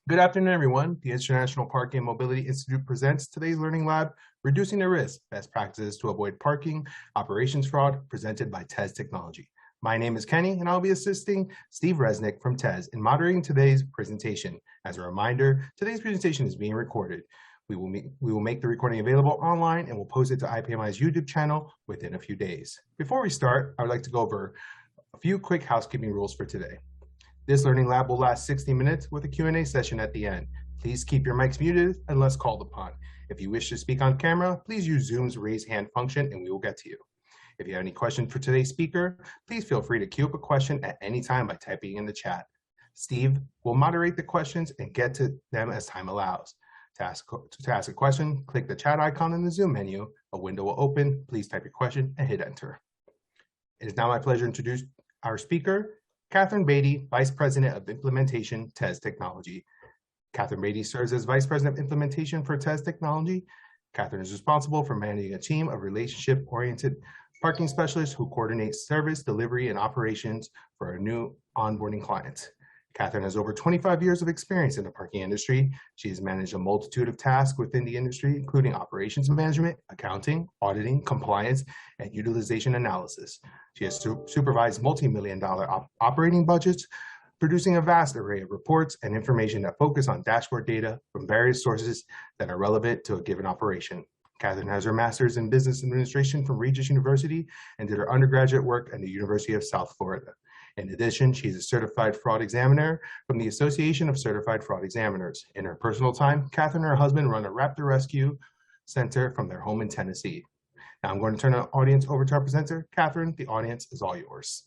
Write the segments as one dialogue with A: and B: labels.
A: Good afternoon, everyone. The International Parking and Mobility Institute presents today's Learning Lab, Reducing the Risk, Best Practices to Avoid Parking Operations Fraud, presented by TES Technology. My name is Kenny, and I'll be assisting Steve Resnick from TES in moderating today's presentation. As a reminder, today's presentation is being recorded. We will make the recording available online and we'll post it to IPMI's YouTube channel within a few days. Before we start, I would like to go over a few quick housekeeping rules for today. This learning lab will last 60 minutes with a Q&A session at the end. Please keep your mics muted unless called upon. If you wish to speak on camera, please use Zoom's raise hand function and we will get to you. If you have any questions for today's speaker, please feel free to queue up a question at any time by typing in the chat. Steve will moderate the questions and get to them as time allows. To ask a question, click the chat icon in the Zoom menu. A window will open. Please type your question and hit enter. It is now my pleasure to introduce our speaker, Catherine Beatty, Vice President of Implementation, TES Technology. Catherine Beatty serves as Vice President of Implementation for TES Technology. Catherine is responsible for managing a team of relationship-oriented parking specialists who coordinate service, delivery, and operations for our new onboarding clients. Catherine has over 25 years of experience in the parking industry. She has managed a multitude of tasks within the industry, including operations management, accounting, auditing, compliance, and utilization analysis. She has supervised multi-million-dollar operating budgets, producing a vast array of reports and information that focus on dashboard data from various sources that are relevant to a given operation. Catherine has her master's in business administration from Regis University and did her undergraduate work at the University of South Florida. In addition, she's a certified fraud examiner from the Association of Certified Fraud Examiners. In her personal time, Catherine and her husband run a raptor rescue center from their home in Tennessee. Now I'm going to turn the audience over to our presenter. Catherine, the audience is all yours.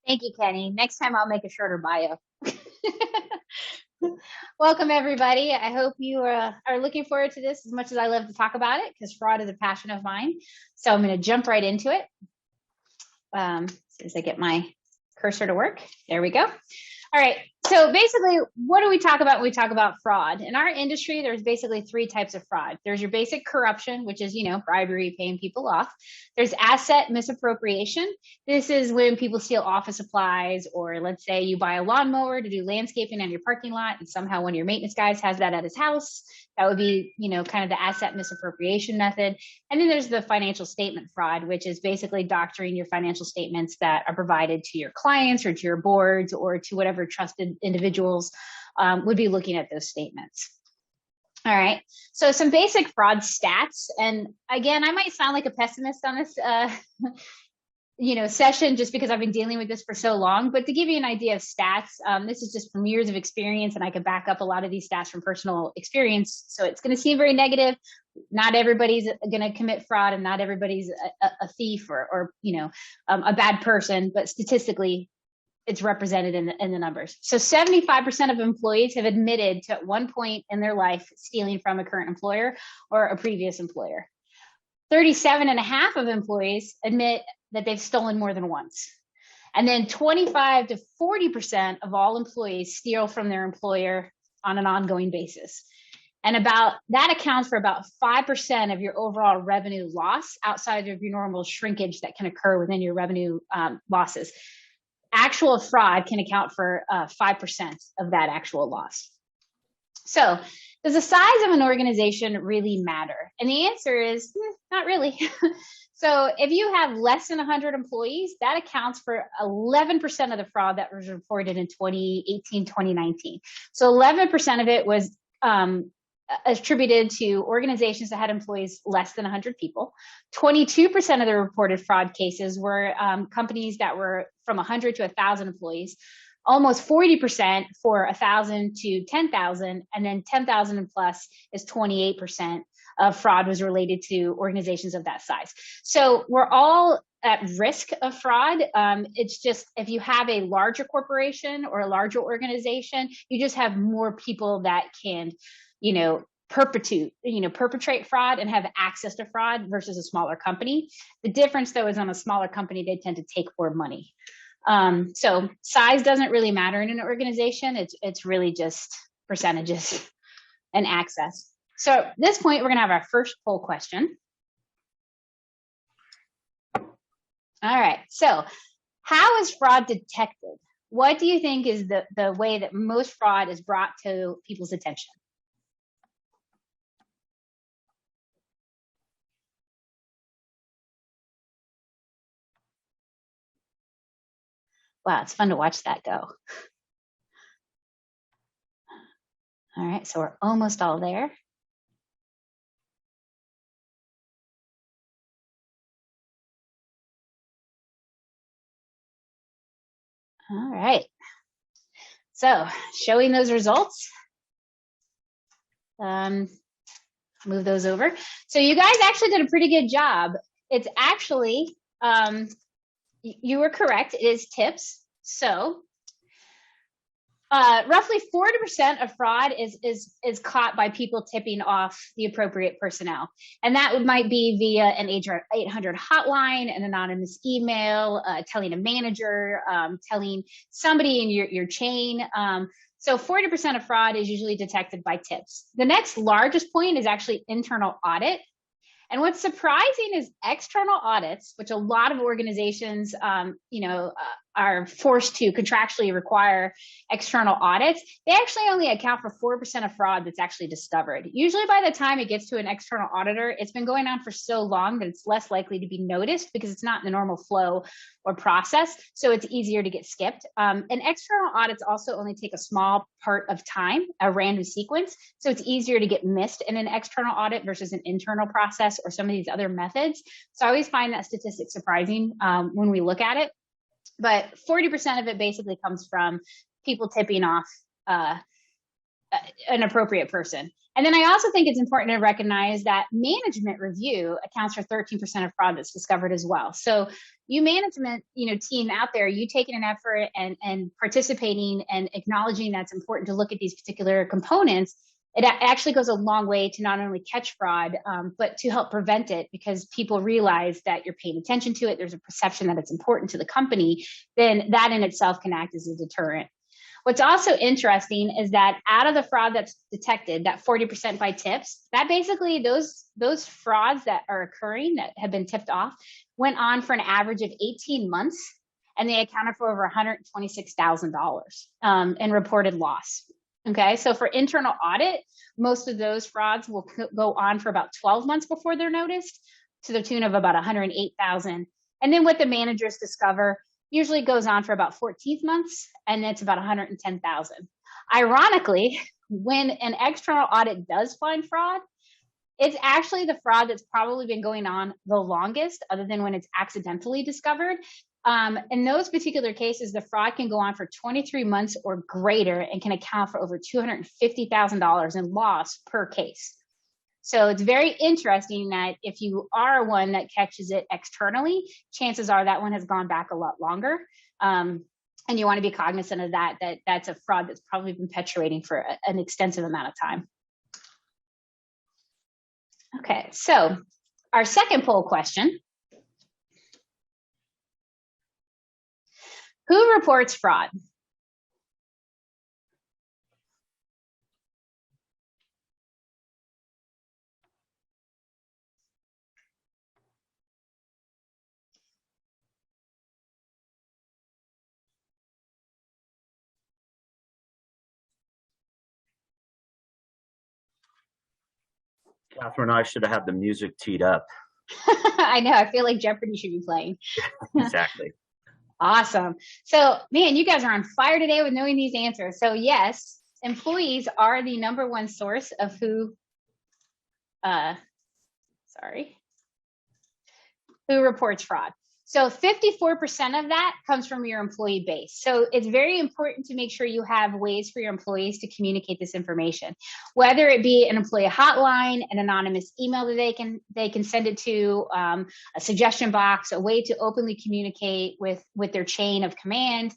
B: Thank you, Kenny. Next time I'll make a shorter bio. Welcome, everybody. I hope you are looking forward to this as much as I love to talk about it, because fraud is a passion of mine. So I'm going to jump right into it. As soon as I get my cursor to work. There we go. All right. So basically, what do we talk about when we talk about fraud? In our industry, there's basically three types of fraud. There's your basic corruption, which is, bribery, paying people off. There's asset misappropriation. This is when people steal office supplies, or let's say you buy a lawnmower to do landscaping on your parking lot, and somehow one of your maintenance guys has that at his house. That would be, kind of the asset misappropriation method. And then there's the financial statement fraud, which is basically doctoring your financial statements that are provided to your clients or to your boards or to whatever trusted individuals would be looking at those statements. All right, so some basic fraud stats. And again, I might sound like a pessimist on this session just because I've been dealing with this for so long, but to give you an idea of stats, this is just from years of experience, and I could back up a lot of these stats from personal experience. So it's going to seem very negative. Not everybody's going to commit fraud, and not everybody's a thief or a bad person, but statistically, it's represented in the numbers. So 75% of employees have admitted to at one point in their life stealing from a current employer or a previous employer. 37.5% of employees admit that they've stolen more than once. And then 25 to 40% of all employees steal from their employer on an ongoing basis. And that accounts for about 5% of your overall revenue loss outside of your normal shrinkage that can occur within your revenue losses. Actual fraud can account for 5% of that actual loss. So does the size of an organization really matter? And the answer is not really. So if you have less than 100 employees, that accounts for 11% of the fraud that was reported in 2018, 2019. So 11% of it was attributed to organizations that had employees less than 100 people. 22% of the reported fraud cases were companies that were from 100 to 1,000 employees. Almost 40% for 1,000 to 10,000, and then 10,000 and plus is 28% of fraud was related to organizations of that size. So we're all at risk of fraud. It's just if you have a larger corporation or a larger organization, you just have more people that can, perpetrate fraud and have access to fraud versus a smaller company. The difference, though, is on a smaller company, they tend to take more money. So size doesn't really matter in an organization. It's really just percentages and access. So at this point, we're going to have our first poll question. All right. So how is fraud detected? What do you think is the way that most fraud is brought to people's attention? Wow, it's fun to watch that go. All right, so we're almost all there. All right. So showing those results. Move those over. So you guys actually did a pretty good job. It's actually, you were correct, it is tips. So roughly 40% of fraud is caught by people tipping off the appropriate personnel. And that might be via an 800 hotline, an anonymous email, telling a manager, telling somebody in your chain. So 40% of fraud is usually detected by tips. The next largest point is actually internal audit. And what's surprising is external audits, which a lot of organizations, are forced to contractually require external audits. They actually only account for 4% of fraud that's actually discovered. Usually by the time it gets to an external auditor, it's been going on for so long that it's less likely to be noticed because it's not in the normal flow or process. So it's easier to get skipped. And external audits also only take a small part of time, a random sequence. So it's easier to get missed in an external audit versus an internal process or some of these other methods. So I always find that statistic surprising when we look at it. But 40% of it basically comes from people tipping off an appropriate person. And then I also think it's important to recognize that management review accounts for 13% of fraud that's discovered as well. So you management, team out there, you taking an effort and participating and acknowledging that's important to look at these particular components. It actually goes a long way to not only catch fraud, but to help prevent it, because people realize that you're paying attention to it. There's a perception that it's important to the company. Then that in itself can act as a deterrent. What's also interesting is that out of the fraud that's detected, that 40% by tips, that basically those frauds that are occurring that have been tipped off went on for an average of 18 months, and they accounted for over $126,000 in reported loss. Okay, so for internal audit, most of those frauds will go on for about 12 months before they're noticed, to the tune of about 108,000. And then what the managers discover usually goes on for about 14 months, and it's about 110,000. Ironically, when an external audit does find fraud, it's actually the fraud that's probably been going on the longest, other than when it's accidentally discovered. In those particular cases, the fraud can go on for 23 months or greater and can account for over $250,000 in loss per case. So it's very interesting that if you are one that catches it externally, chances are that one has gone back a lot longer. And you want to be cognizant of that's a fraud that's probably been perpetuating for an extensive amount of time. Okay, so our second poll question. Who reports fraud?
C: Catherine, I should have had the music teed up.
B: I know, I feel like Jeopardy should be playing.
C: Exactly.
B: Awesome. So, man, you guys are on fire today with knowing these answers. So yes, employees are the number one source of who reports fraud. So 54% of that comes from your employee base. So it's very important to make sure you have ways for your employees to communicate this information, whether it be an employee hotline, an anonymous email that they can send it to, a suggestion box, a way to openly communicate with their chain of command.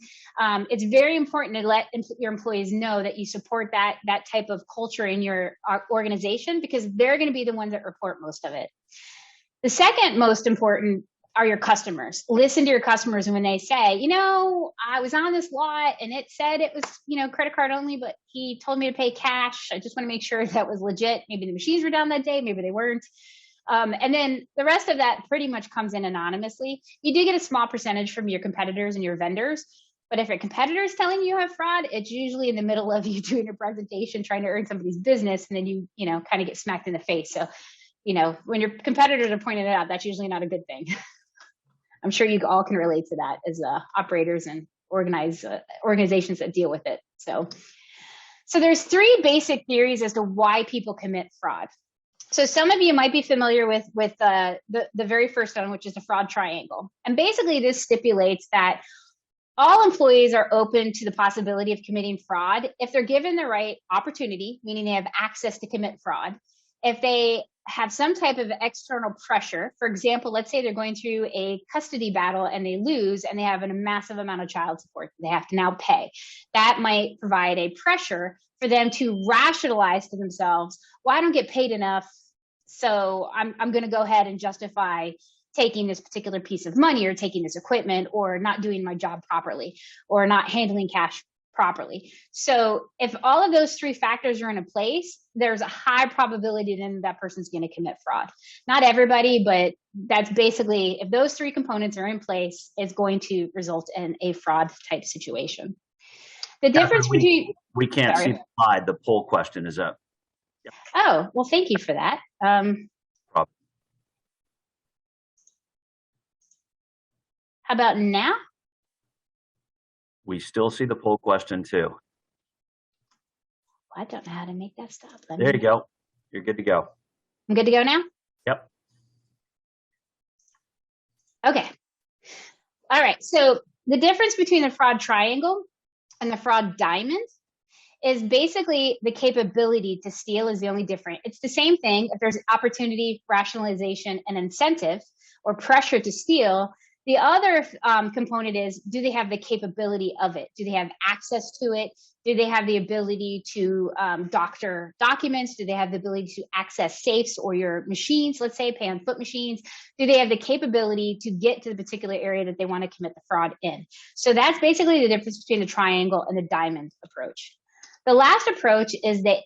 B: It's very important to let your employees know that you support that type of culture in your organization, because they're going to be the ones that report most of it. The second most important are your customers. Listen to your customers, and when they say, I was on this lot and it said it was, credit card only, but he told me to pay cash. I just want to make sure that was legit. Maybe the machines were down that day, maybe they weren't. And then the rest of that pretty much comes in anonymously. You do get a small percentage from your competitors and your vendors, But if your competitor is telling you have fraud, it's usually in the middle of you doing a presentation, trying to earn somebody's business, and then you kind of get smacked in the face. So, when your competitors are pointing it out, that's usually not a good thing. I'm sure you all can relate to that as operators and organizations that deal with it. So there's three basic theories as to why people commit fraud. So some of you might be familiar with the very first one, which is the fraud triangle. And basically this stipulates that all employees are open to the possibility of committing fraud if they're given the right opportunity, meaning they have access to commit fraud. If they have some type of external pressure, for example, let's say they're going through a custody battle and they lose and they have a massive amount of child support they have to now pay. That might provide a pressure for them to rationalize to themselves, well, I don't get paid enough, so I'm going to go ahead and justify taking this particular piece of money or taking this equipment or not doing my job properly or not handling cash properly. So if all of those three factors are in a place, there's a high probability then that person's going to commit fraud. Not everybody, but that's basically, if those three components are in place, it's going to result in a fraud type situation. The difference between...
C: We can't see the slide. The poll question is up. Yep.
B: Oh, well, thank you for that. How about now?
C: We still see the poll question too.
B: I don't know how to make that stop.
C: There you go. You're good to go.
B: I'm good to go now?
C: Yep.
B: Okay. All right. So the difference between the fraud triangle and the fraud diamond is basically the capability to steal is the only different. It's the same thing. If there's opportunity, rationalization, and incentive or pressure to steal, the other component is, do they have the capability of it? Do they have access to it? Do they have the ability to doctor documents? Do they have the ability to access safes or your machines, let's say pay on foot machines? Do they have the capability to get to the particular area that they want to commit the fraud in? So that's basically the difference between the triangle and the diamond approach. The last approach is the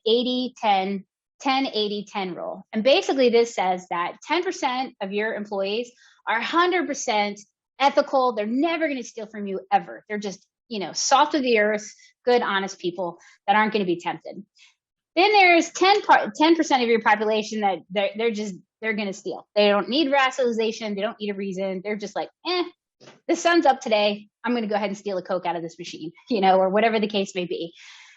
B: 80-10, 10-80-10 rule. And basically this says that 10% of your employees are 100% ethical. They're never going to steal from you ever. They're just, salt of the earth, good, honest people that aren't going to be tempted. Then there's 10% of your population that they're going to steal. They don't need rationalization. They don't need a reason. They're just like, the sun's up today. I'm going to go ahead and steal a Coke out of this machine, or whatever the case may be.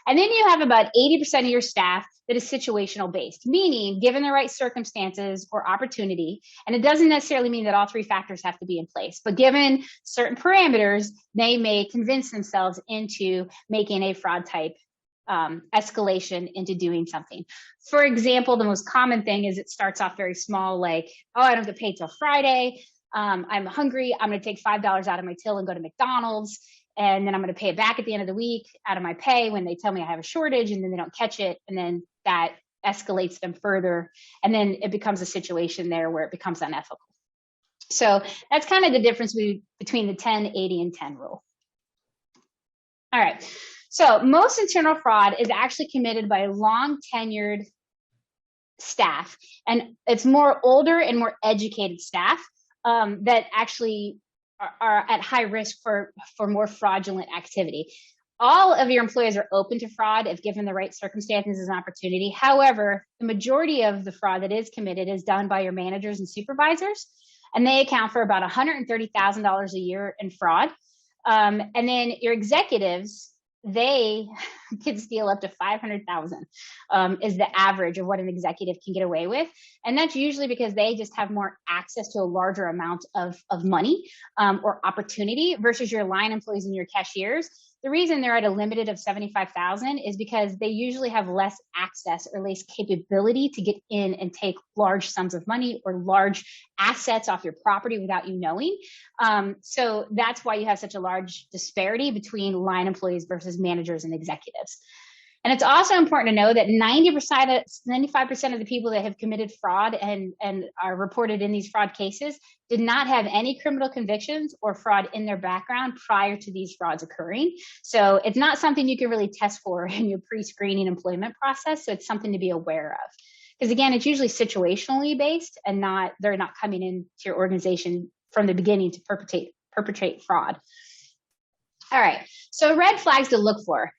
B: And then you have about 80% of your staff that is situational based, meaning given the right circumstances or opportunity, and it doesn't necessarily mean that all three factors have to be in place, but given certain parameters, they may convince themselves into making a fraud type escalation into doing something. For example, the most common thing is it starts off very small, like, oh, I don't get paid till Friday. I'm hungry. I'm going to take $5 out of my till and go to McDonald's. And then I'm going to pay it back at the end of the week out of my pay when they tell me I have a shortage, and then they don't catch it. And then that escalates them further. And then it becomes a situation there where it becomes unethical. So that's kind of the difference between the 10, 80, and 10 rule. All right. So most internal fraud is actually committed by long tenured staff. And it's more older and more educated staff that actually are at high risk for more fraudulent activity. All of your employees are open to fraud if given the right circumstances and opportunity. However, the majority of the fraud that is committed is done by your managers and supervisors, and they account for about $130,000 a year in fraud. And then your executives, they can steal up to $500,000 is the average of what an executive can get away with. And that's usually because they just have more access to a larger amount of money or opportunity versus your line employees and your cashiers. The reason they're at a limited of $75,000 is because they usually have less access or less capability to get in and take large sums of money or large assets off your property without you knowing. So that's why you have such a large disparity between line employees versus managers and executives. And it's also important to know that 95% of the people that have committed fraud and are reported in these fraud cases did not have any criminal convictions or fraud in their background prior to these frauds occurring. So it's not something you can really test for in your pre-screening employment process. So it's something to be aware of. Because again, it's usually situationally based and they're not coming into your organization from the beginning to perpetrate fraud. All right, so red flags to look for.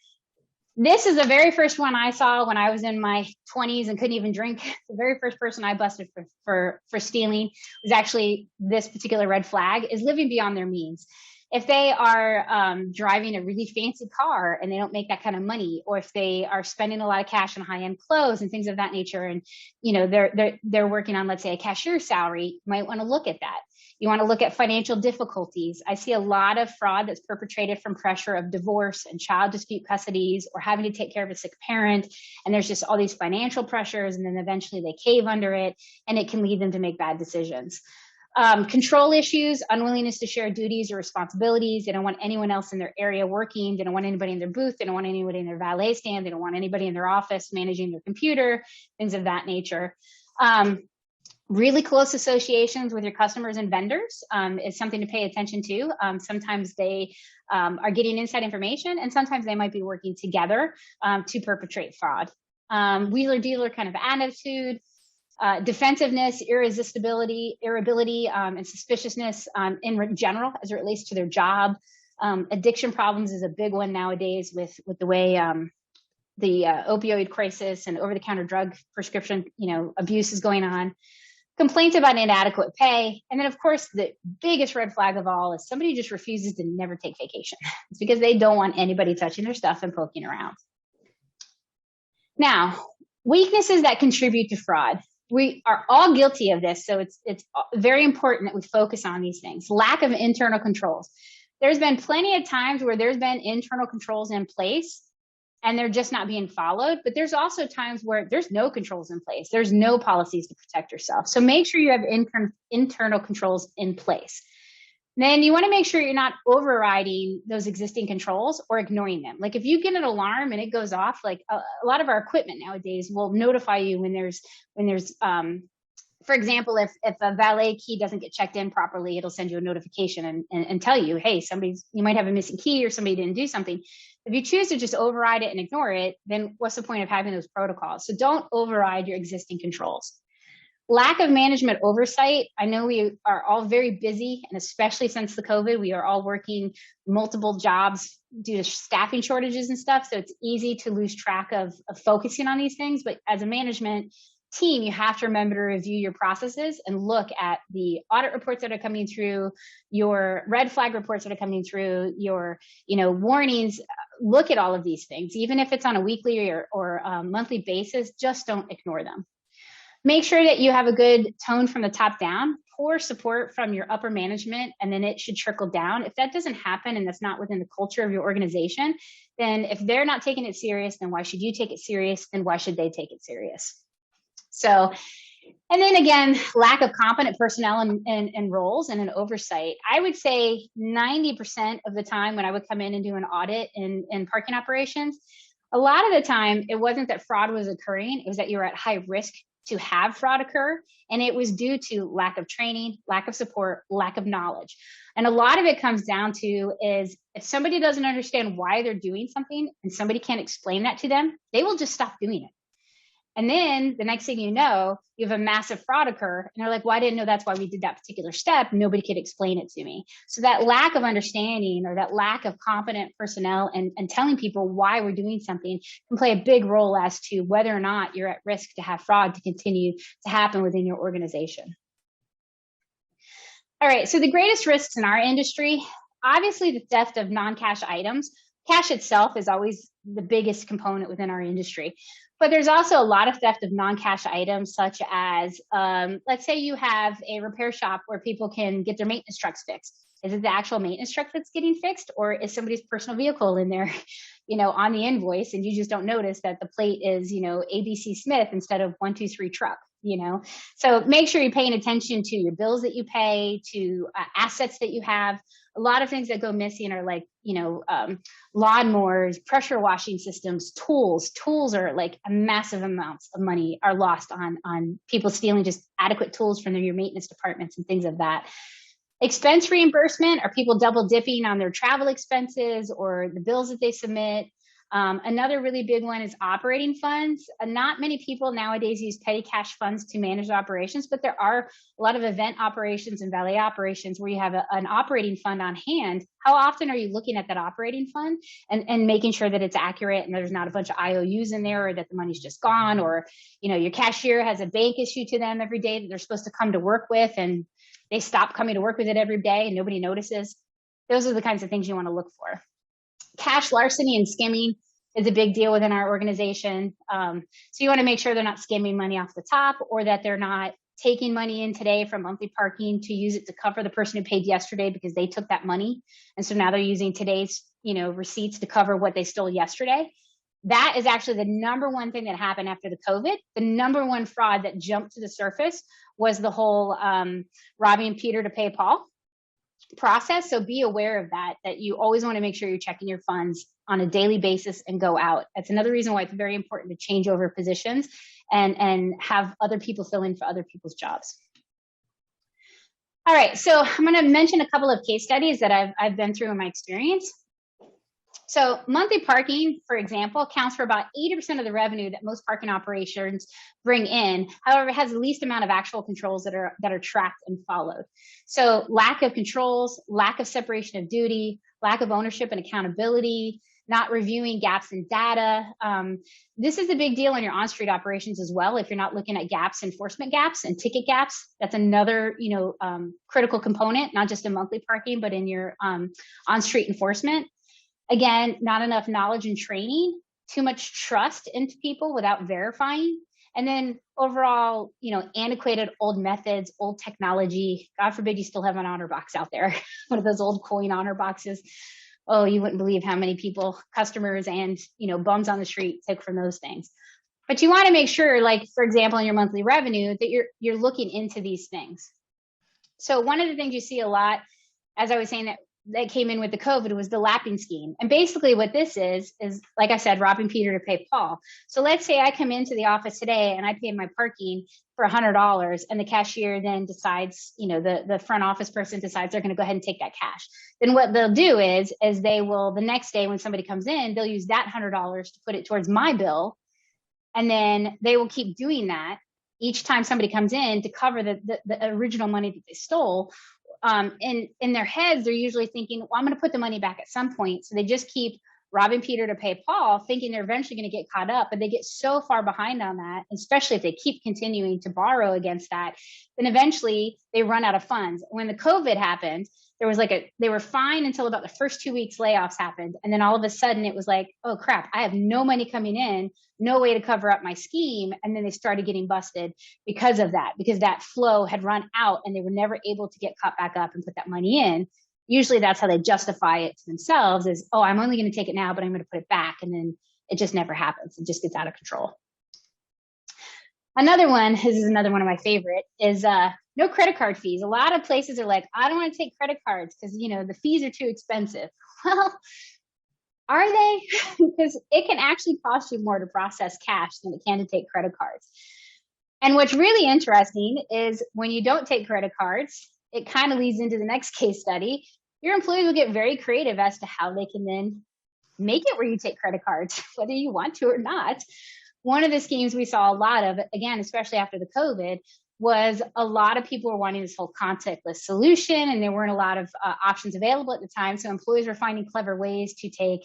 B: This is the very first one I saw when I was in my 20s and couldn't even drink. The very first person I busted for stealing was actually this particular red flag, is living beyond their means. If they are driving a really fancy car and they don't make that kind of money, or if they are spending a lot of cash on high-end clothes and things of that nature, and they're working on, let's say, a cashier's salary, you might want to look at that. You want to look at financial difficulties. I see a lot of fraud that's perpetrated from pressure of divorce and child dispute custodies, or having to take care of a sick parent. And there's just all these financial pressures, and then eventually they cave under it, and it can lead them to make bad decisions. Control issues, unwillingness to share duties or responsibilities. They don't want anyone else in their area working. They don't want anybody in their booth. They don't want anybody in their valet stand. They don't want anybody in their office managing their computer, things of that nature. Really close associations with your customers and vendors is something to pay attention to. Sometimes they are getting inside information, and sometimes they might be working together to perpetrate fraud. Wheeler-dealer kind of attitude, defensiveness, irresistibility, irritability, and suspiciousness in general as it relates to their job. Addiction problems is a big one nowadays with the way the opioid crisis and over-the-counter drug prescription abuse is going on. Complaints about inadequate pay. And then, of course, the biggest red flag of all is somebody who just refuses to never take vacation. It's because they don't want anybody touching their stuff and poking around. Now, weaknesses that contribute to fraud. We are all guilty of this, so it's very important that we focus on these things. Lack of internal controls. There's been plenty of times where there's been internal controls in place and they're just not being followed. But there's also times where there's no controls in place. There's no policies to protect yourself. So make sure you have internal controls in place. Then you want to make sure you're not overriding those existing controls or ignoring them. Like if you get an alarm and it goes off, like a lot of our equipment nowadays will notify you when there's for example, if a valet key doesn't get checked in properly, it'll send you a notification and tell you, hey, you might have a missing key or somebody didn't do something. If you choose to just override it and ignore it, then what's the point of having those protocols? So don't override your existing controls. Lack of management oversight. I know we are all very busy, and especially since the COVID, we are all working multiple jobs due to staffing shortages and stuff. So it's easy to lose track of focusing on these things. But as a management team, you have to remember to review your processes and look at the audit reports that are coming through, your red flag reports that are coming through, your warnings. Look at all of these things, even if it's on a weekly or monthly basis. Just don't ignore them. Make sure that you have a good tone from the top down, pour support from your upper management, and then it should trickle down. If that doesn't happen and that's not within the culture of your organization, then if they're not taking it serious, then why should you take it serious? And why should they take it serious? So, and then again, lack of competent personnel and roles and an oversight. I would say 90% of the time when I would come in and do an audit in parking operations, a lot of the time it wasn't that fraud was occurring, it was that you were at high risk to have fraud occur. And it was due to lack of training, lack of support, lack of knowledge. And a lot of it comes down to is if somebody doesn't understand why they're doing something and somebody can't explain that to them, they will just stop doing it. And then the next thing you know, you have a massive fraud occur. And they're like, well, I didn't know that's why we did that particular step. Nobody could explain it to me. So that lack of understanding or that lack of competent personnel and telling people why we're doing something can play a big role as to whether or not you're at risk to have fraud to continue to happen within your organization. All right, so the greatest risks in our industry, obviously the theft of non-cash items. Cash itself is always the biggest component within our industry. But there's also a lot of theft of non-cash items, such as, let's say you have a repair shop where people can get their maintenance trucks fixed. Is it the actual maintenance truck that's getting fixed, or is somebody's personal vehicle in there, on the invoice, and you just don't notice that the plate is, ABC Smith instead of 123 truck, So make sure you're paying attention to your bills that you pay, to assets that you have. A lot of things that go missing are like, lawnmowers, pressure washing systems, tools. Tools are like a massive amounts of money are lost on people stealing just adequate tools from your maintenance departments and things of that. Expense reimbursement, are people double dipping on their travel expenses or the bills that they submit? Another really big one is operating funds. Not many people nowadays use petty cash funds to manage operations, but there are a lot of event operations and valet operations where you have an operating fund on hand. How often are you looking at that operating fund and making sure that it's accurate and there's not a bunch of IOUs in there, or that the money's just gone, or your cashier has a bank issue to them every day that they're supposed to come to work with, and they stop coming to work with it every day and nobody notices? Those are the kinds of things you want to look for. Cash larceny and skimming is a big deal within our organization. So you want to make sure they're not skimming money off the top, or that they're not taking money in today from monthly parking to use it to cover the person who paid yesterday because they took that money. And so now they're using today's, receipts to cover what they stole yesterday. That is actually the number one thing that happened after the COVID. The number one fraud that jumped to the surface was the whole robbing Peter to pay Paul process. So be aware of that you always want to make sure you're checking your funds on a daily basis and go out. That's another reason why it's very important to change over positions and have other people fill in for other people's jobs. All right, so I'm going to mention a couple of case studies that I've been through in my experience. So monthly parking, for example, accounts for about 80% of the revenue that most parking operations bring in. However, it has the least amount of actual controls that are tracked and followed. So lack of controls, lack of separation of duty, lack of ownership and accountability, not reviewing gaps in data. This is a big deal in your on-street operations as well. If you're not looking at gaps, enforcement gaps and ticket gaps, that's another critical component, not just in monthly parking, but in your on-street enforcement. Again, not enough knowledge and training, too much trust into people without verifying. And then overall, antiquated old methods, old technology. God forbid you still have an honor box out there, one of those old coin honor boxes. Oh, you wouldn't believe how many people, customers and, bums on the street took from those things. But you want to make sure, like, for example, in your monthly revenue, that you're looking into these things. So one of the things you see a lot, as I was saying, that came in with the COVID was the lapping scheme. And basically what this is, like I said, robbing Peter to pay Paul. So let's say I come into the office today and I pay my parking for $100, and the cashier then decides, the front office person decides they're going to go ahead and take that cash. Then what they'll do is they will, the next day when somebody comes in, they'll use that $100 to put it towards my bill. And then they will keep doing that each time somebody comes in to cover the original money that they stole. In their heads, they're usually thinking, well, I'm going to put the money back at some point. So they just keep robbing Peter to pay Paul, thinking they're eventually going to get caught up, but they get so far behind on that, especially if they keep continuing to borrow against that, then eventually they run out of funds. When the COVID happened, there was they were fine until about the first 2 weeks layoffs happened. And then all of a sudden it was like, oh crap, I have no money coming in, no way to cover up my scheme. And then they started getting busted because of that, because that flow had run out and they were never able to get caught back up and put that money in. Usually that's how they justify it to themselves is, oh, I'm only going to take it now, but I'm going to put it back. And then it just never happens. It just gets out of control. Another one, this is another one of my favorite, is no credit card fees. A lot of places are like, I don't want to take credit cards because, the fees are too expensive. Well, are they? Because it can actually cost you more to process cash than it can to take credit cards. And what's really interesting is when you don't take credit cards, it kind of leads into the next case study. Your employees will get very creative as to how they can then make it where you take credit cards, whether you want to or not. One of the schemes we saw a lot of, again, especially after the COVID, was a lot of people were wanting this whole contactless solution, and there weren't a lot of options available at the time. So employees were finding clever ways to take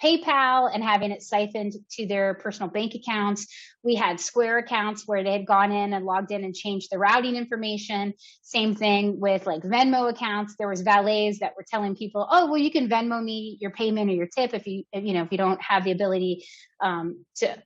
B: PayPal and having it siphoned to their personal bank accounts. We had Square accounts where they had gone in and logged in and changed the routing information. Same thing with like Venmo accounts. There was valets that were telling people, oh, well, you can Venmo me your payment or your tip if you don't have the ability to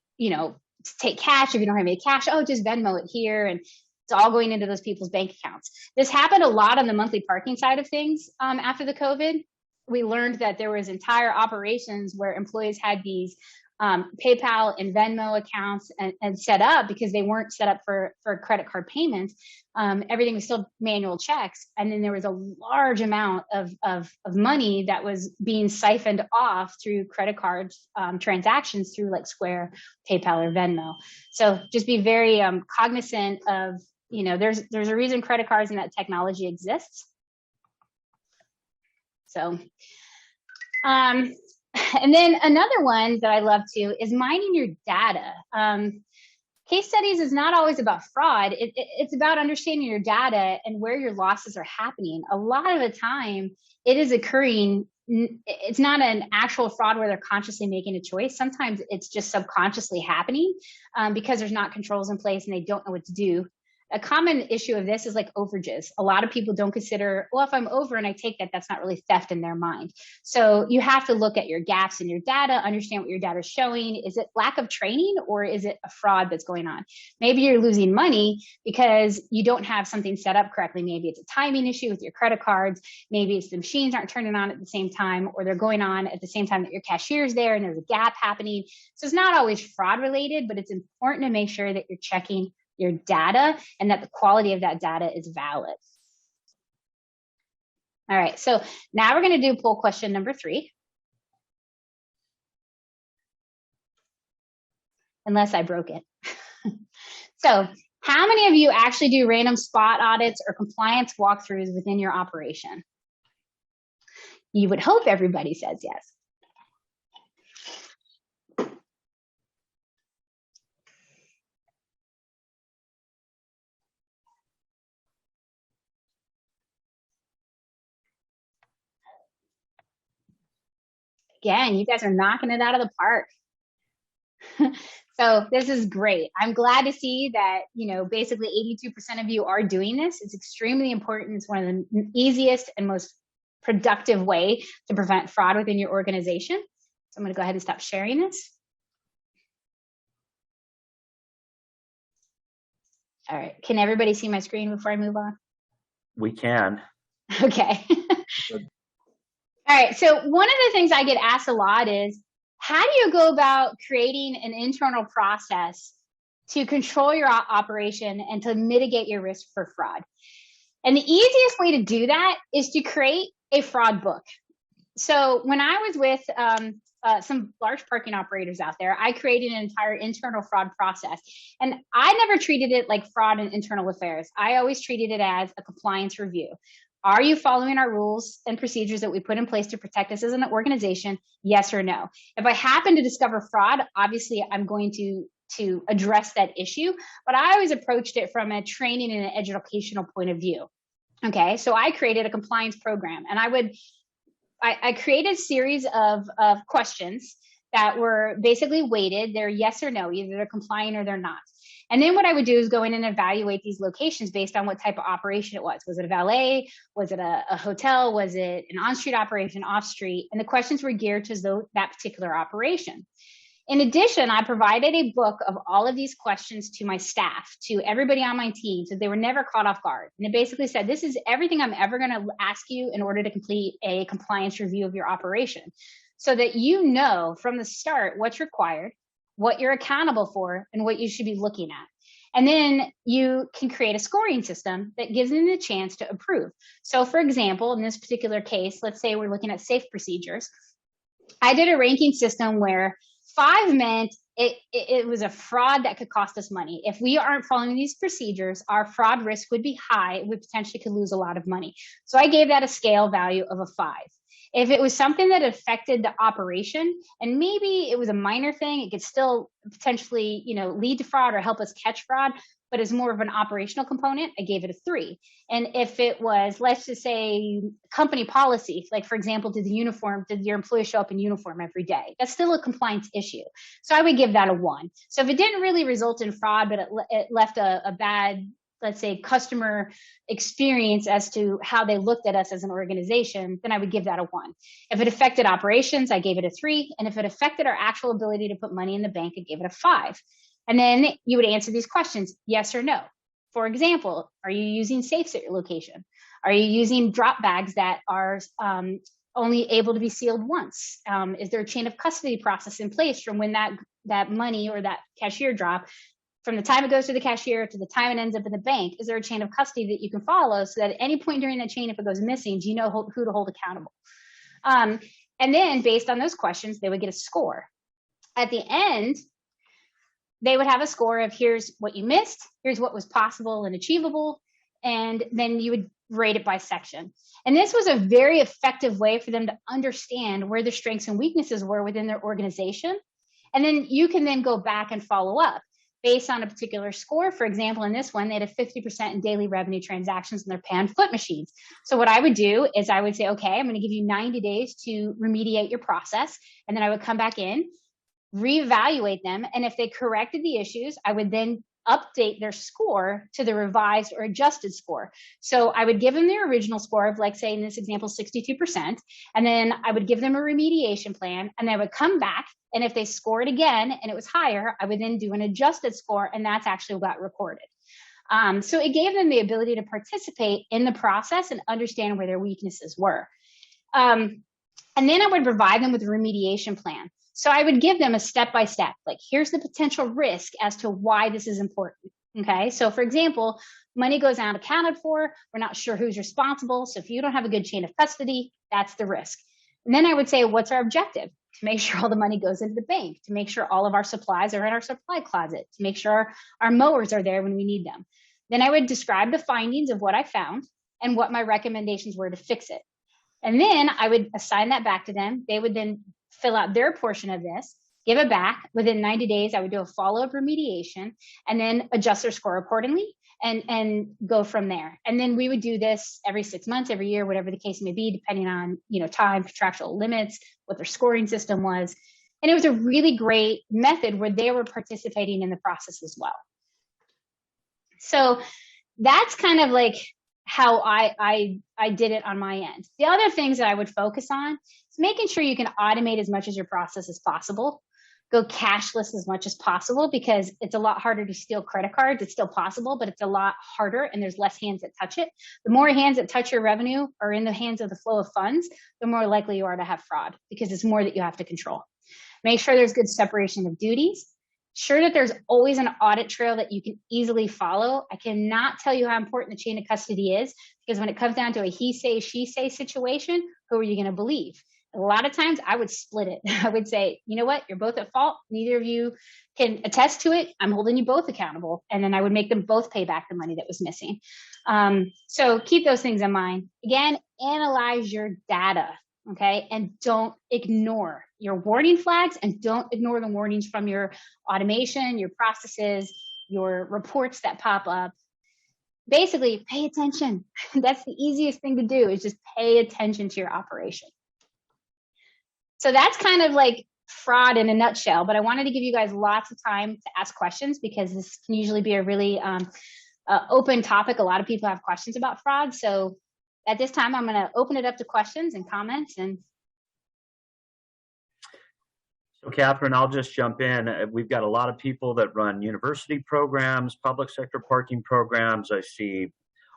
B: take cash. If you don't have any cash, oh, just Venmo it here. And it's all going into those people's bank accounts. This happened a lot on the monthly parking side of things after the COVID. We learned that there was entire operations where employees had these PayPal and Venmo accounts and set up because they weren't set up for credit card payments. Everything was still manual checks. And then there was a large amount of money that was being siphoned off through credit card transactions through like Square, PayPal, or Venmo. So just be very cognizant of, there's a reason credit cards and that technology exists. So And then another one that I love too is mining your data. Case studies is not always about fraud. It's about understanding your data and where your losses are happening. A lot of the time, it is occurring. It's not an actual fraud where they're consciously making a choice. Sometimes it's just subconsciously happening because there's not controls in place and they don't know what to do. A common issue of this is like overages. A lot of people don't consider, well, if I'm over and I take that, that's not really theft in their mind. So you have to look at your gaps in your data, understand what your data is showing. Is it lack of training or is it a fraud that's going on? Maybe you're losing money because you don't have something set up correctly. Maybe it's a timing issue with your credit cards. Maybe it's the machines aren't turning on at the same time, or they're going on at the same time that your cashier is there and there's a gap happening. So it's not always fraud related, but it's important to make sure that you're checking your data and that the quality of that data is valid. All right, so now we're going to do poll question number 3. Unless I broke it. So how many of you actually do random spot audits or compliance walkthroughs within your operation? You would hope everybody says yes. Again, you guys are knocking it out of the park. So this is great. I'm glad to see that, basically 82% of you are doing this. It's extremely important. It's one of the easiest and most productive way to prevent fraud within your organization. So I'm going to go ahead and stop sharing this. All right. Can everybody see my screen before I move on?
C: We can.
B: Okay. All right. So one of the things I get asked a lot is, how do you go about creating an internal process to control your operation and to mitigate your risk for fraud? And the easiest way to do that is to create a fraud book. So when I was with some large parking operators out there, I created an entire internal fraud process. And I never treated it like fraud and internal affairs. I always treated it as a compliance review. Are you following our rules and procedures that we put in place to protect us as an organization? Yes or no? If I happen to discover fraud, obviously I'm going to address that issue, but I always approached it from a training and an educational point of view. Okay, so I created a compliance program, and I created a series of questions that were basically weighted. They're yes or no, either they're compliant or they're not. And then what I would do is go in and evaluate these locations based on what type of operation it was. Was it a valet? Was it a hotel? Was it an on-street operation, off-street? And the questions were geared to that particular operation. In addition, I provided a book of all of these questions to my staff, to everybody on my team, so they were never caught off guard. And it basically said, this is everything I'm ever going to ask you in order to complete a compliance review of your operation, so that you know from the start what's required, what you're accountable for, and what you should be looking at. And then you can create a scoring system that gives them the chance to approve. So for example, in this particular case, let's say we're looking at safe procedures. I did a ranking system where 5 meant it was a fraud that could cost us money. If we aren't following these procedures, our fraud risk would be high. We potentially could lose a lot of money. So I gave that a scale value of a 5. If it was something that affected the operation, and maybe it was a minor thing, it could still potentially, lead to fraud or help us catch fraud, but as more of an operational component, I gave it a 3. And if it was, let's just say, company policy, like for example, did your employees show up in uniform every day? That's still a compliance issue. So I would give that a 1. So if it didn't really result in fraud, but it left a bad, let's say, customer experience as to how they looked at us as an organization, then I would give that a 1. If it affected operations, I gave it a 3. And if it affected our actual ability to put money in the bank, I gave it a 5. And then you would answer these questions, yes or no. For example, are you using safes at your location? Are you using drop bags that are only able to be sealed once? Is there a chain of custody process in place from when that money or that cashier drop, from the time it goes to the cashier to the time it ends up in the bank? Is there a chain of custody that you can follow so that at any point during that chain, if it goes missing, do you know who to hold accountable? And then based on those questions, they would get a score. At the end, they would have a score of here's what you missed, here's what was possible and achievable. And then you would rate it by section. And this was a very effective way for them to understand where their strengths and weaknesses were within their organization. And then you can then go back and follow up based on a particular score. For example, in this one, they had a 50% in daily revenue transactions in their pan foot machines. So what I would do is I would say, okay, I'm going to give you 90 days to remediate your process. And then I would come back in, reevaluate them. And if they corrected the issues, I would then update their score to the revised or adjusted score. So I would give them their original score of, like, say in this example, 62%. And then I would give them a remediation plan, and they would come back. And if they scored again and it was higher, I would then do an adjusted score, and that's actually what got recorded. So it gave them the ability to participate in the process and understand where their weaknesses were. And then I would provide them with a remediation plan. So I would give them a step-by-step, like, here's the potential risk as to why this is important. Okay. So for example, money goes unaccounted for. We're not sure who's responsible. So if you don't have a good chain of custody, that's the risk. And then I would say, what's our objective? To make sure all the money goes into the bank, to make sure all of our supplies are in our supply closet, to make sure our mowers are there when we need them. Then I would describe the findings of what I found and what my recommendations were to fix it. And then I would assign that back to them. They would then fill out their portion of this, give it back. Within 90 days, I would do a follow-up remediation and then adjust their score accordingly and go from there. And then we would do this every 6 months, every year, whatever the case may be, depending on, time, contractual limits, what their scoring system was. And it was a really great method where they were participating in the process as well. So that's kind of like how I did it on my end. The other things that I would focus on is making sure you can automate as much of your process as possible. Go cashless as much as possible, because it's a lot harder to steal credit cards. It's still possible, but it's a lot harder, and there's less hands that touch it. The more hands that touch your revenue or in the hands of the flow of funds, the more likely you are to have fraud, because it's more that you have to control. Make sure there's good separation of duties. Sure that there's always an audit trail that you can easily follow. I cannot tell you how important the chain of custody is, because when it comes down to a he say, she say situation, who are you going to believe? A lot of times I would split it. I would say, you know what, you're both at fault. Neither of you can attest to it. I'm holding you both accountable. And then I would make them both pay back the money that was missing. So keep those things in mind. Again, analyze your data. Okay. And don't ignore your warning flags, and don't ignore the warnings from your automation, your processes, your reports that pop up. Basically, pay attention. That's the easiest thing to do, is just pay attention to your operation. So that's kind of like fraud in a nutshell, but I wanted to give you guys lots of time to ask questions, because this can usually be a really open topic. A lot of people have questions about fraud. So at this time, I'm going to open it up to questions and comments. And
C: so, Catherine, I'll just jump in. We've got a lot of people that run university programs, public sector parking programs. I see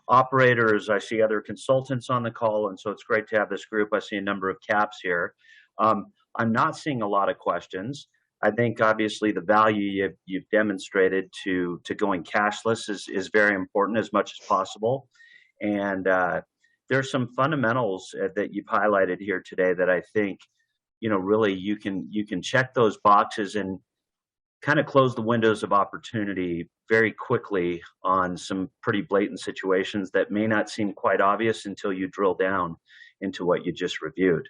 C: operators, I see other consultants on the call, and so it's great to have this group. I see a number of caps here. I'm not seeing a lot of questions. I think obviously the value you've demonstrated to going cashless is very important as much as possible. And there's some fundamentals that you've highlighted here today that I think, really you can check those boxes and kind of close the windows of opportunity very quickly on some pretty blatant situations that may not seem quite obvious until you drill down into what you just reviewed.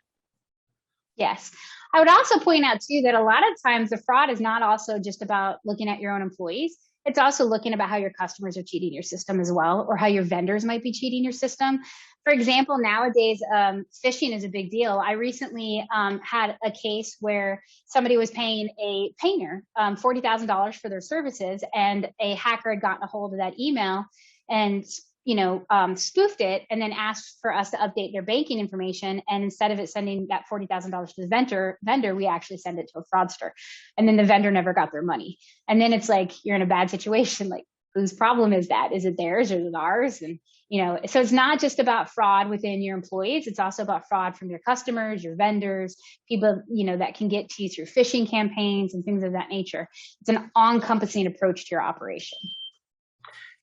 B: yes. I would also point out too that a lot of times the fraud is not also just about looking at your own employees. It's also looking about how your customers are cheating your system as well, or how your vendors might be cheating your system. For example, nowadays, phishing is a big deal. I recently had a case where somebody was paying a painter $40,000 for their services, and a hacker had gotten a hold of that email and spoofed it, and then asked for us to update their banking information. And instead of it sending that $40,000 to the vendor, we actually send it to a fraudster. And then the vendor never got their money. And then it's like, you're in a bad situation. Like, whose problem is that? Is it theirs or is it ours? And, so it's not just about fraud within your employees. It's also about fraud from your customers, your vendors, people, that can get to you through phishing campaigns and things of that nature. It's an all-encompassing approach to your operation.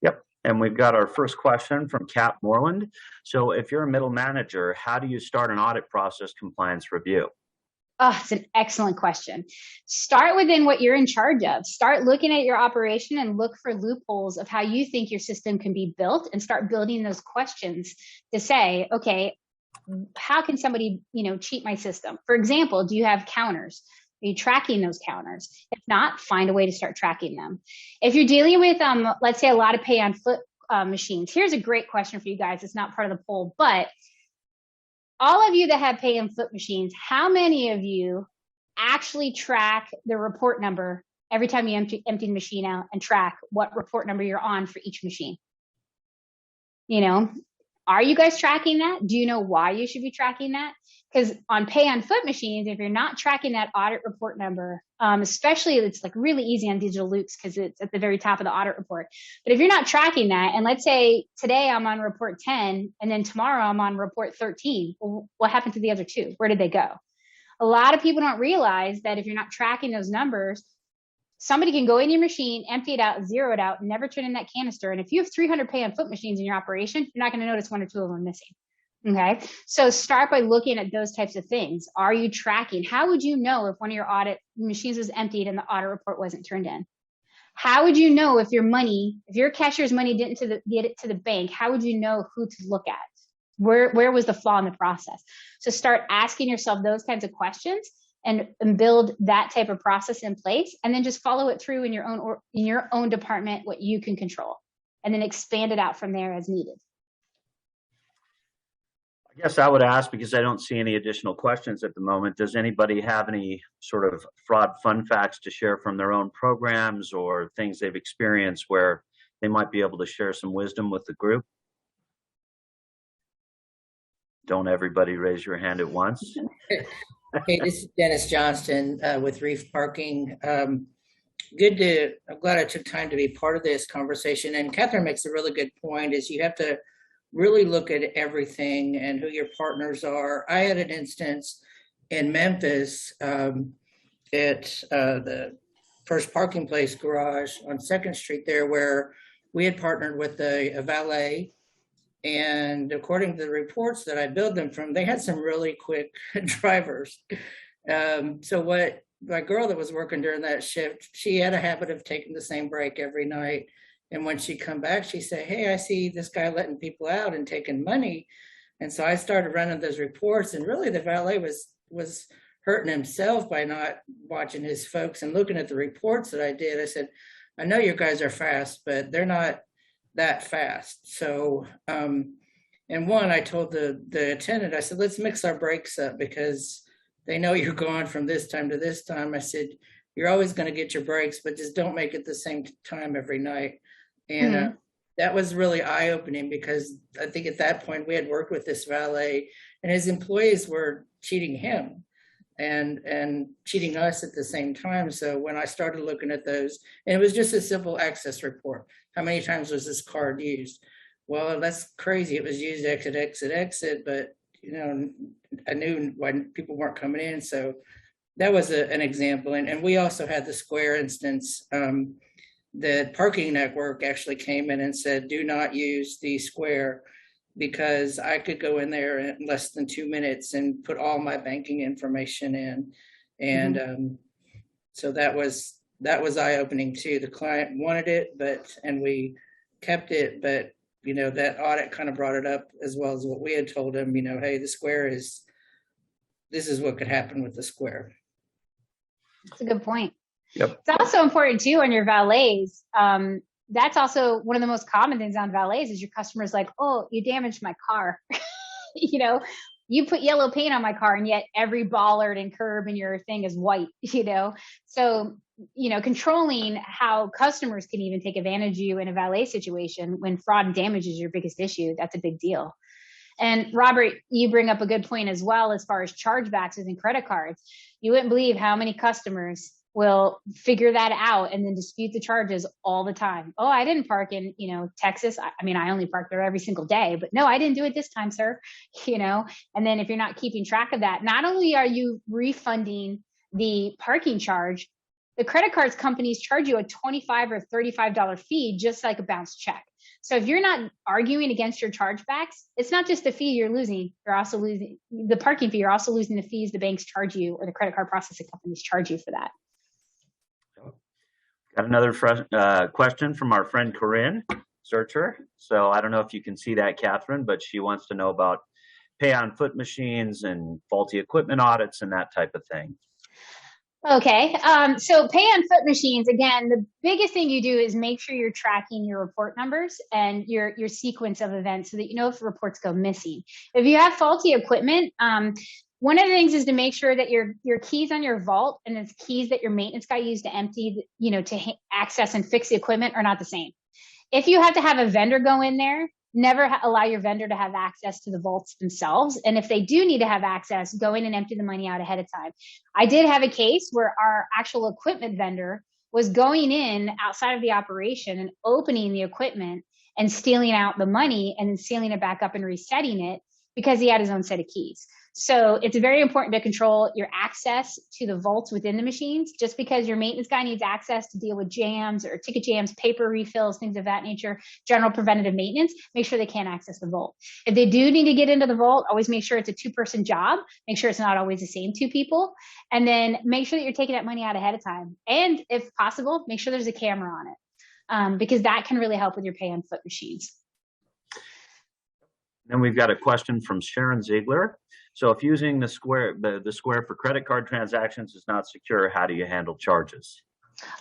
C: Yep. And we've got our first question from Cap Moreland. So if you're a middle manager, how do you start an audit process compliance review?
B: Oh, it's an excellent question. Start within what you're in charge of. Start looking at your operation and look for loopholes of how you think your system can be built, and start building those questions to say, okay, how can somebody, cheat my system? For example, do you have counters? Are you tracking those counters? If not, find a way to start tracking them. If you're dealing with, let's say, a lot of pay on foot machines, here's a great question for you guys. It's not part of the poll, but all of you that have pay and foot machines, how many of you actually track the report number every time you empty the machine out and track what report number you're on for each machine? Are you guys tracking that? Do you know why you should be tracking that? Because on pay on foot machines, if you're not tracking that audit report number, especially it's like really easy on digital loops because it's at the very top of the audit report. But if you're not tracking that, and let's say today I'm on report 10 and then tomorrow I'm on report 13, well, what happened to the other two? Where did they go? A lot of people don't realize that if you're not tracking those numbers, somebody can go in your machine, empty it out, zero it out, never turn in that canister. And if you have 300 pay on foot machines in your operation, you're not going to notice one or two of them missing. Okay. So start by looking at those types of things. Are you tracking? How would you know if one of your audit machines was emptied and the audit report wasn't turned in? How would you know if your cashier's money didn't get it to the bank? How would you know who to look at? Where was the flaw in the process? So start asking yourself those kinds of questions and build that type of process in place, and then just follow it through in your own department, what you can control, and then expand it out from there as needed.
C: I guess I would ask, because I don't see any additional questions at the moment, does anybody have any sort of fraud fun facts to share from their own programs or things they've experienced where they might be able to share some wisdom with the group? Don't everybody raise your hand at once.
D: Hey, this is Dennis Johnston with Reef Parking. I'm glad I took time to be part of this conversation. And Catherine makes a really good point, is you have to really look at everything and who your partners are. I had an instance in Memphis at the First Parking Place garage on 2nd Street there, where we had partnered with a valet. And according to the reports that I billed them from, they had some really quick drivers. So what my girl that was working during that shift, she had a habit of taking the same break every night. And when she'd come back, she'd say, hey, I see this guy letting people out and taking money. And so I started running those reports, and really the valet was hurting himself by not watching his folks. And looking at the reports that I did, I said, I know you guys are fast, but they're not that fast. So, and one, I told the attendant, I said, let's mix our breaks up, because they know you're gone from this time to this time. I said, you're always going to get your breaks, but just don't make it the same time every night. And that was really eye-opening, because I think at that point we had worked with this valet, and his employees were cheating him and cheating us at the same time. So when I started looking at those, and it was just a simple access report. How many times was this card used? Well, that's crazy. It was used exit, but I knew when people weren't coming in. So that was an example. And we also had the Square instance. The parking network actually came in and said, do not use the Square, because I could go in there in less than 2 minutes and put all my banking information in. And so that was eye-opening too. The client wanted it, and we kept it, but that audit kind of brought it up, as well as what we had told him, hey, the Square this is what could happen with the Square.
B: That's a good point.
C: Yep.
B: It's also important too on your valets. That's also one of the most common things on valets is your customer's like, oh, you damaged my car. You put yellow paint on my car, and yet every bollard and curb in your thing is white, So, controlling how customers can even take advantage of you in a valet situation when fraud and damage is your biggest issue, that's a big deal. And Robert, you bring up a good point as well, as far as chargebacks and credit cards. You wouldn't believe how many customers will figure that out and then dispute the charges all the time. Oh, I didn't park in, Texas. I only park there every single day, but no, I didn't do it this time, sir. And then if you're not keeping track of that, not only are you refunding the parking charge, the credit cards companies charge you a $25 or $35 fee, just like a bounce check. So if you're not arguing against your chargebacks, it's not just the fee you're losing. You're also losing the parking fee. You're also losing the fees the banks charge you or the credit card processing companies charge you for that.
C: Got another question from our friend Corinne Searcher. So I don't know if you can see that, Catherine, but she wants to know about pay on foot machines and faulty equipment audits and that type of thing.
B: Okay, so pay on foot machines, again, the biggest thing you do is make sure you're tracking your report numbers and your sequence of events so that you know if reports go missing. If you have faulty equipment, one of the things is to make sure that your keys on your vault and the keys that your maintenance guy used to empty, to access and fix the equipment are not the same. If you have to have a vendor go in there, never allow your vendor to have access to the vaults themselves. And if they do need to have access, go in and empty the money out ahead of time. I did have a case where our actual equipment vendor was going in outside of the operation and opening the equipment and stealing out the money and then sealing it back up and resetting it because he had his own set of keys. So it's very important to control your access to the vaults within the machines. Just because your maintenance guy needs access to deal with jams or ticket jams, paper refills, things of that nature, general preventative maintenance, make sure they can't access the vault. If they do need to get into the vault, always make sure it's a two-person job. Make sure it's not always the same two people. And then make sure that you're taking that money out ahead of time. And if possible, make sure there's a camera on it because that can really help with your pay on foot machines.
C: Then we've got a question from Sharon Ziegler. So if using the Square for credit card transactions is not secure, how do you handle charges?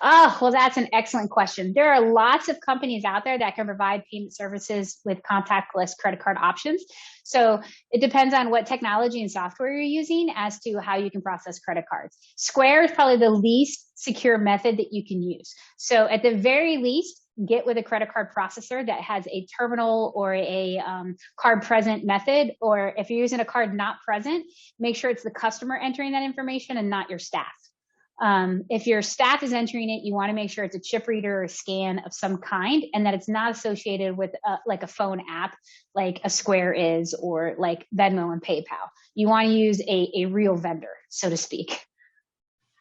B: Oh, well, that's an excellent question. There are lots of companies out there that can provide payment services with contactless credit card options. So it depends on what technology and software you're using as to how you can process credit cards. Square is probably the least secure method that you can use. So at the very least, get with a credit card processor that has a terminal or a card present method, or if you're using a card not present, make sure it's the customer entering that information and not your staff. If your staff is entering it, you want to make sure it's a chip reader or a scan of some kind and that it's not associated with like a phone app like a Square is or like Venmo and PayPal. You want to use a real vendor, so to speak.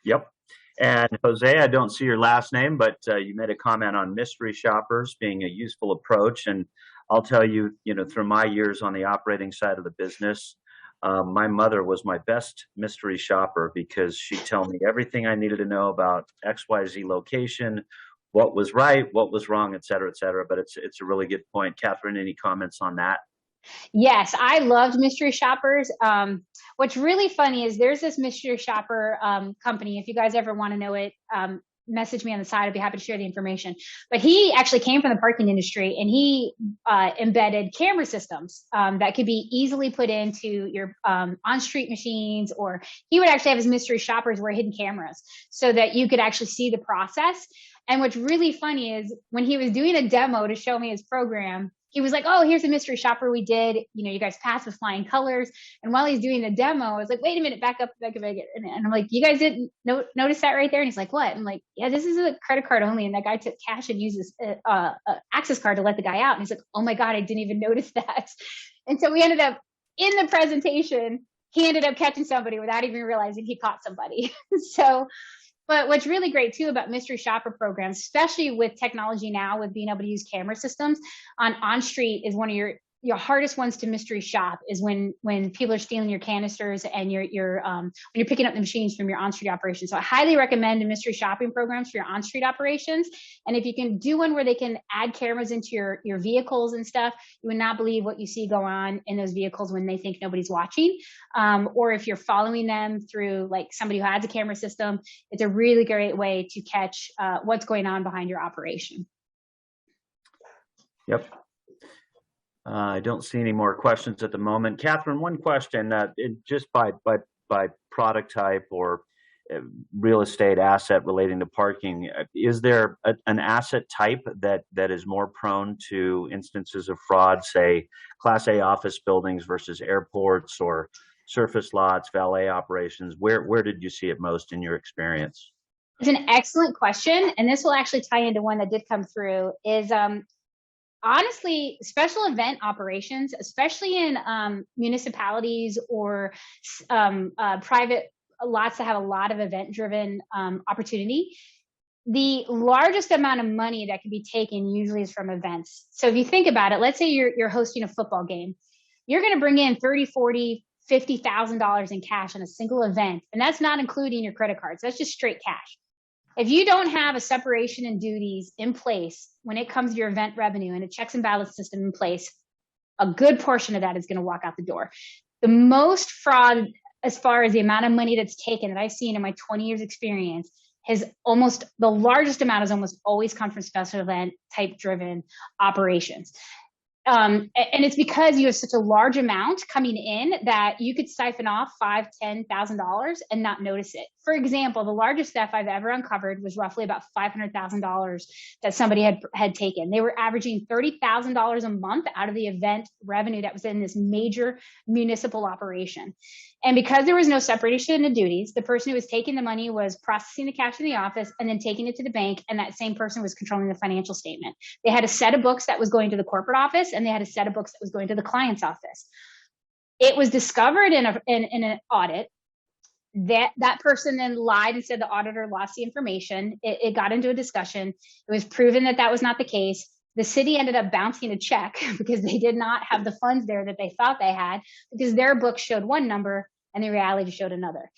B: Yep.
C: And Jose, I don't see your last name, but you made a comment on mystery shoppers being a useful approach. And I'll tell you, through my years on the operating side of the business, my mother was my best mystery shopper because she'd tell me everything I needed to know about XYZ location, what was right, what was wrong, et cetera, et cetera. But it's a really good point. Catherine, any comments on that?
B: Yes, I loved mystery shoppers. What's really funny is there's this mystery shopper company. If you guys ever want to know it, message me on the side. I'd be happy to share the information. But he actually came from the parking industry and he embedded camera systems that could be easily put into your on-street machines, or he would actually have his mystery shoppers wear hidden cameras so that you could actually see the process. And what's really funny is when he was doing a demo to show me his program, he was like, oh, here's a mystery shopper we did. You guys passed with flying colors. And while he's doing the demo, I was like, wait a minute, back up. And I'm like, you guys didn't notice that right there? And he's like, what? I'm like, yeah, this is a credit card only. And that guy took cash and used his access card to let the guy out. And he's like, oh my God, I didn't even notice that. And so we ended up in the presentation, he ended up catching somebody without even realizing he caught somebody. But what's really great too about mystery shopper programs, especially with technology now, with being able to use camera systems on street, is one of your hardest ones to mystery shop is when people are stealing your canisters and when you're picking up the machines from your on-street operations. So I highly recommend the mystery shopping programs for your on-street operations. And if you can do one where they can add cameras into your vehicles and stuff, you would not believe what you see go on in those vehicles when they think nobody's watching. Or if you're following them through like somebody who has a camera system, it's a really great way to catch what's going on behind your operation.
C: Yep. I don't see any more questions at the moment. Catherine, one question, just by product type or real estate asset relating to parking, is there an asset type that is more prone to instances of fraud, say Class A office buildings versus airports or surface lots, valet operations? Where did you see it most in your experience?
B: It's an excellent question. And this will actually tie into one that did come through is, honestly, special event operations, especially in municipalities or private lots that have a lot of event-driven opportunity, the largest amount of money that can be taken usually is from events. So if you think about it, let's say you're hosting a football game. You're going to bring in 30, 40, $50,000 in cash in a single event. And that's not including your credit cards. That's just straight cash. If you don't have a separation in duties in place when it comes to your event revenue and a checks and balance system in place, a good portion of that is going to walk out the door. The most fraud, as far as the amount of money that's taken that I've seen in my 20 years experience, the largest amount has almost always come from special event type driven operations. And it's because you have such a large amount coming in that you could siphon off $5,000, $10,000 and not notice it. For example, the largest theft I've ever uncovered was roughly about $500,000 that somebody had taken. They were averaging $30,000 a month out of the event revenue that was in this major municipal operation. And because there was no separation of duties, the person who was taking the money was processing the cash in the office and then taking it to the bank, and that same person was controlling the financial statement. They had a set of books that was going to the corporate office, and they had a set of books that was going to the client's office. It was discovered in an audit that person then lied and said the auditor lost the information. It got into a discussion. It was proven that that was not the case. The city ended up bouncing a check because they did not have the funds there that they thought they had, because their book showed one number and the reality showed another.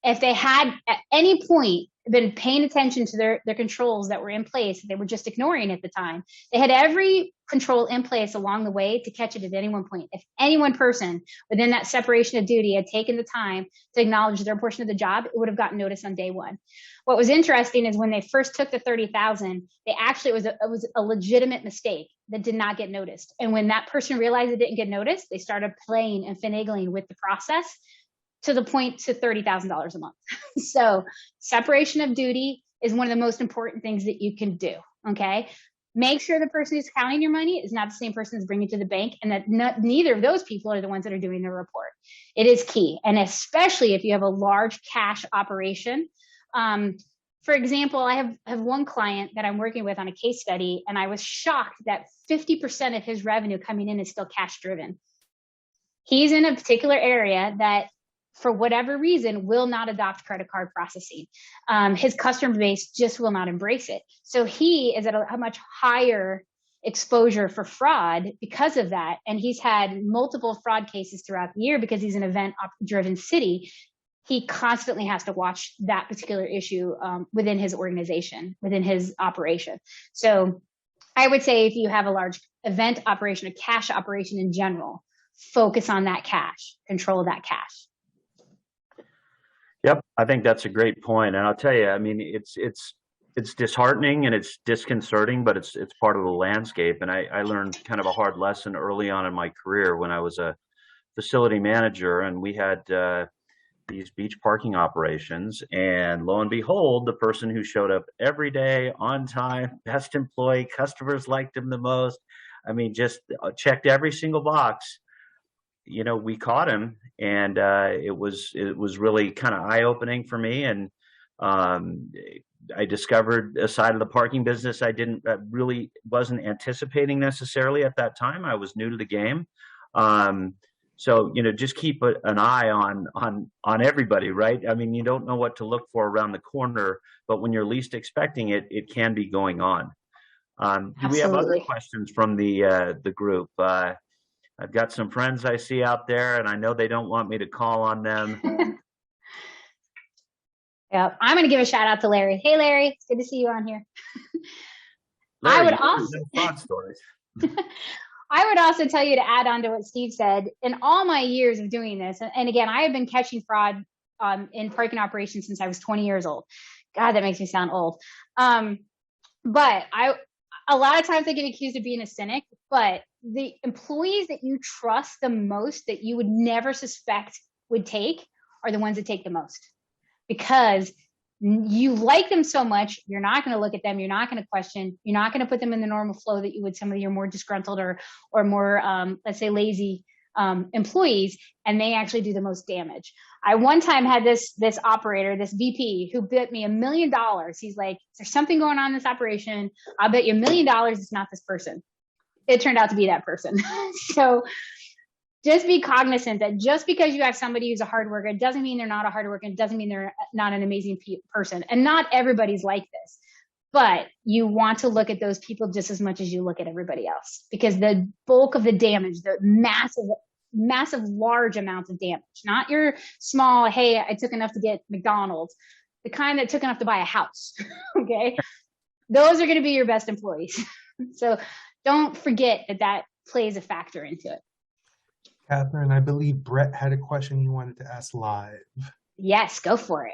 B: If they had at any point been paying attention to their controls that were in place, they were just ignoring at the time. They had every control in place along the way to catch it at any one point. If any one person within that separation of duty had taken the time to acknowledge their portion of the job, it would have gotten notice on day one. What was interesting is when they first took the 30,000, it was a legitimate mistake that did not get noticed. And when that person realized it didn't get noticed, they started playing and finagling with the process to the point to $30,000 a month. So separation of duty is one of the most important things that you can do. Okay. Make sure the person who's counting your money is not the same person who's bringing it to the bank, and that neither of those people are the ones that are doing the report. It is key. And especially if you have a large cash operation. For example, I have one client that I'm working with on a case study, and I was shocked that 50% of his revenue coming in is still cash driven. He's in a particular area that, for whatever reason, will not adopt credit card processing. His customer base just will not embrace it. So he is at a much higher exposure for fraud because of that. And he's had multiple fraud cases throughout the year because he's an event-driven city. He constantly has to watch that particular issue within his organization, within his operation. So I would say if you have a large event operation, a cash operation in general, focus on that cash, control that cash.
C: Yep, I think that's a great point, and I'll tell you, I mean, it's disheartening and it's disconcerting, but it's part of the landscape. And I learned kind of a hard lesson early on in my career when I was a facility manager, and we had these beach parking operations, and lo and behold, the person who showed up every day on time, best employee, customers liked him the most. I mean, just checked every single box. You know, we caught him, and it was really kind of eye-opening for me. And I discovered a side of the parking business I really wasn't anticipating necessarily at that time. I was new to the game. So, you know, just keep an eye on everybody, right? I mean, you don't know what to look for around the corner, but when you're least expecting it, it can be going on. Do we have other questions from the group? I've got some friends I see out there, and I know they don't want me to call on them.
B: Yeah, I'm going to give a shout out to Larry. Hey, Larry, it's good to see you on here.
C: Larry,
B: I would also
C: fraud stories.
B: I would also tell you to add on to what Steve said. In all my years of doing this, and again, I have been catching fraud in parking operations since I was 20 years old. God, that makes me sound old. But a lot of times I get accused of being a cynic, but the employees that you trust the most that you would never suspect would take are the ones that take the most, because you like them so much. You're not going to look at them. You're not going to question. You're not going to put them in the normal flow that you would some of your more disgruntled or more, let's say, lazy employees, and they actually do the most damage. I one time had this operator, this VP, who bet me $1 million. He's like, "There's something going on in this operation. I'll bet you $1 million it's not this person." It turned out to be that person. So just be cognizant that just because you have somebody who's a hard worker, it doesn't mean they're not a hard worker. It doesn't mean they're not an amazing person. And not everybody's like this. But you want to look at those people just as much as you look at everybody else, because the bulk of the damage, the massive, large amounts of damage, not your small, hey, I took enough to get McDonald's, the kind that took enough to buy a house, okay? Those are going to be your best employees. So don't forget that plays a factor into it.
A: Catherine, I believe Brett had a question he wanted to ask live.
B: Yes, go for it.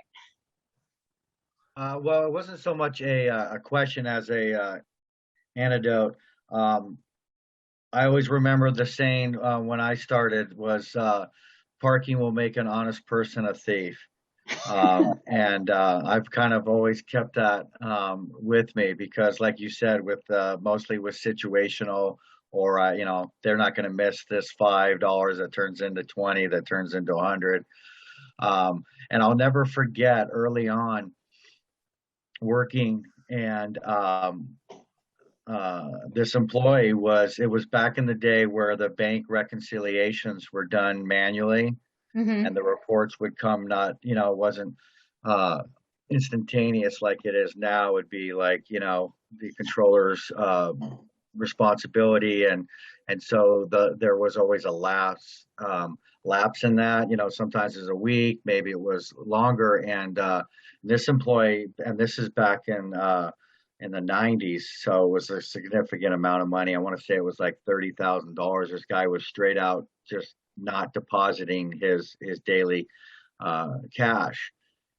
E: Well, it wasn't so much a question as a anecdote. I always remember the saying when I started was parking will make an honest person a thief. And I've kind of always kept that with me because, like you said, with mostly with situational or, you know, they're not going to miss this $5 that turns into 20, that turns into 100. And I'll never forget early on working and this employee it was back in the day where the bank reconciliations were done manually.
B: Mm-hmm.
E: And the reports would come not, you know, it wasn't instantaneous like it is now. It'd be like, you know, the controller's responsibility. And so there was always a lapse in that, you know, sometimes it's a week, maybe it was longer. And this employee, and this is back in the 90s, so it was a significant amount of money. I want to say it was like $30,000. This guy was straight out just not depositing his daily cash.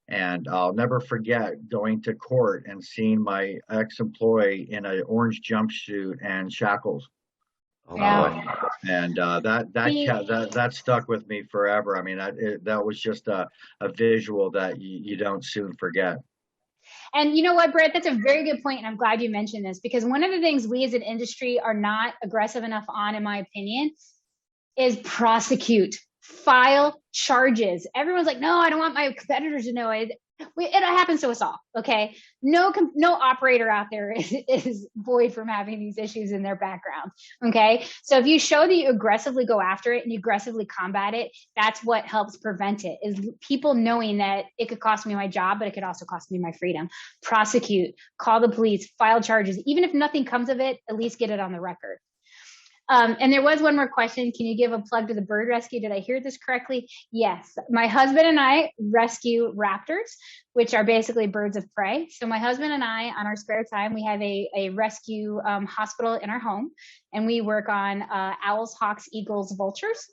E: And I'll never forget going to court and seeing my ex-employee in an orange jumpsuit and shackles.
B: Yeah.
E: And that stuck with me forever. I mean, that was just a visual that you don't soon forget.
B: And you know what, Brett, that's a very good point. And I'm glad you mentioned this, because one of the things we as an industry are not aggressive enough on, in my opinion, is prosecute, file charges. Everyone's like, no, I don't want my competitors to know it. It happens to us all. Okay. No operator out there is void from having these issues in their background. Okay. So if you show that you aggressively go after it and you aggressively combat it, that's what helps prevent it, is people knowing that it could cost me my job, but it could also cost me my freedom. Prosecute, call the police, file charges. Even if nothing comes of it, at least get it on the record. And there was one more question. Can you give a plug to the bird rescue? Did I hear this correctly? Yes. My husband and I rescue raptors, which are basically birds of prey. So my husband and I, on our spare time, we have a rescue hospital in our home, and we work on owls, hawks, eagles, vultures.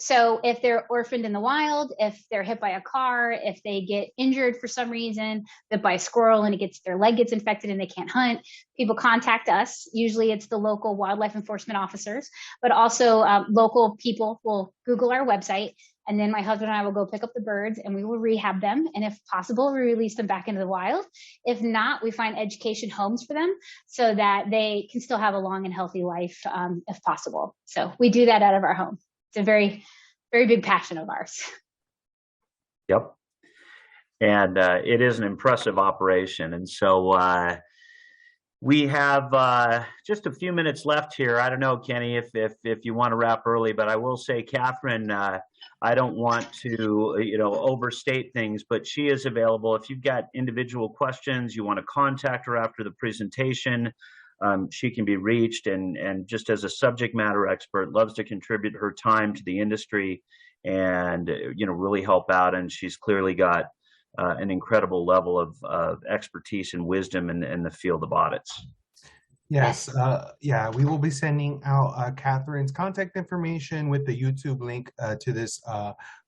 B: So if they're orphaned in the wild, if they're hit by a car, if they get injured for some reason, bit by a squirrel and their leg gets infected and they can't hunt, people contact us. Usually it's the local wildlife enforcement officers, but also local people will Google our website. And then my husband and I will go pick up the birds and we will rehab them. And if possible, we release them back into the wild. If not, we find education homes for them so that they can still have a long and healthy life if possible. So we do that out of our home. It's a very, very big passion of ours.
C: Yep. And it is an impressive operation. And so we have just a few minutes left here. I don't know, Kenny, if you want to wrap early, but I will say, Catherine, I don't want to, overstate things, but she is available. If you've got individual questions, you want to contact her after the presentation, she can be reached, and just as a subject matter expert, loves to contribute her time to the industry and, really help out. And she's clearly got an incredible level of expertise and wisdom in the field of audits.
A: Yes, we will be sending out Catherine's contact information with the YouTube link to this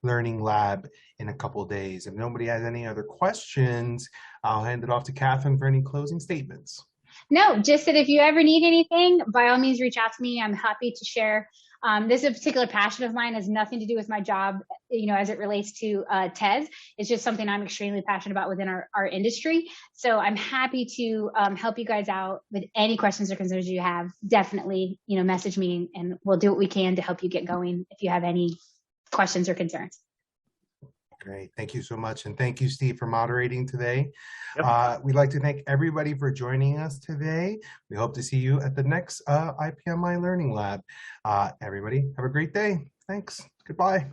A: learning lab in a couple of days. If nobody has any other questions, I'll hand it off to Catherine for any closing statements.
B: No, just that if you ever need anything, by all means, reach out to me. I'm happy to share. This is a particular passion of mine. It has nothing to do with my job, as it relates to TES. It's just something I'm extremely passionate about within our industry. So I'm happy to help you guys out with any questions or concerns you have. Definitely, message me and we'll do what we can to help you get going if you have any questions or concerns.
A: Great. Thank you so much. And thank you, Steve, for moderating today.
C: Yep.
A: We'd like to thank everybody for joining us today. We hope to see you at the next IPMI Learning Lab. Everybody, have a great day. Thanks. Goodbye.